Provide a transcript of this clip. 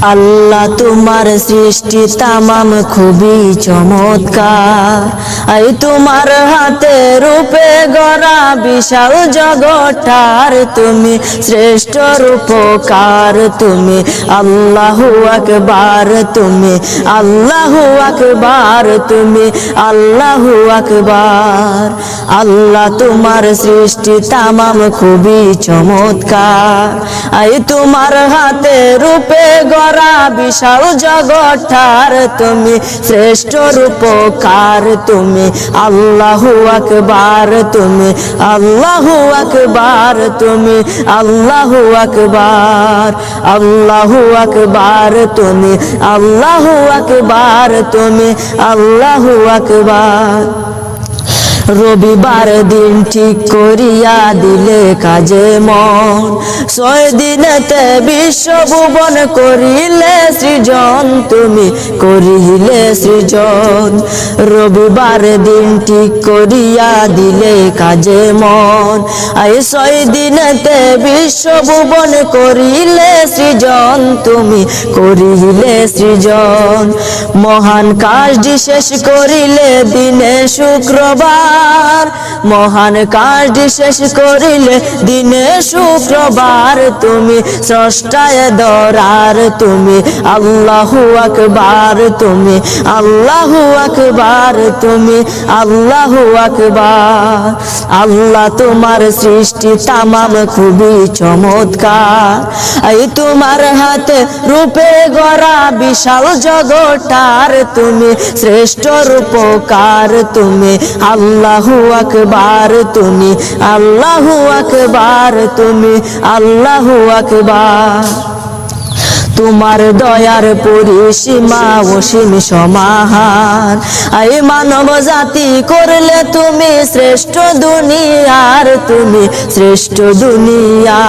আল্লাহ তোমার সৃষ্টি তামাম খুবই চমৎকার। এই তোমার হাতে রূপে গড়া বিশাল জগৎটার তুমি শ্রেষ্ঠ রূপকার। তুমি আল্লাহু আকবার, তুমি আল্লাহু আকবার, তুমি আল্লাহু আকবার। আল্লাহ তোমার সৃষ্টি তামাম খুবই চমৎকার। এই তোমার হাতে রূপে গড়া বিশাল জগৎটার তুমি শ্রেষ্ঠ রূপকার। তুমি আল্লাহু আকবার, তুমি আল্লাহু আকবার, তুমি আল্লাহু আকবার, আল্লাহু আকবার, তুমি আল্লাহু আকবার, তুমি আল্লাহু আকবার। রবিবার দিন ঠিক করিয়া দিলে কাজে মন, 6 দিনেতে বিশ্বভুবন করিলে সৃজন, তুমি করিলে সৃজন। রবিবার দিন ঠিক করিয়া দিলে কাজে মন, এই 6 দিনেতে বিশ্বভুবন করিলে সৃজন, তুমি করিলে সৃজন। মহান কাজটি শেষ করিলে দিনে শুক্রবার, মহান কাজটি শেষ করিলে দিনে শুক্রবার। তুমি স্রষ্টায় দরার, তুমি আল্লাহু আকবার, তুমি আল্লাহু আকবার, তুমি আল্লাহু আকবার। আল্লাহ তোমার সৃষ্টি তামাম খুবই চমৎকার। এই তোমার হাতে রূপে গড়া বিশাল জগৎটার তুমি শ্রেষ্ঠ রূপকার। তুমি আল্লাহু আকবার, তুমি আল্লাহু আকবার, তুমি আল্লাহু আকবার। তোমার দয়ার পরিসীমা অসীম সমাহার। এই মানব জাতি করলে তুমি শ্রেষ্ঠ দুনিয়ার, তুমি শ্রেষ্ঠ দুনিয়া।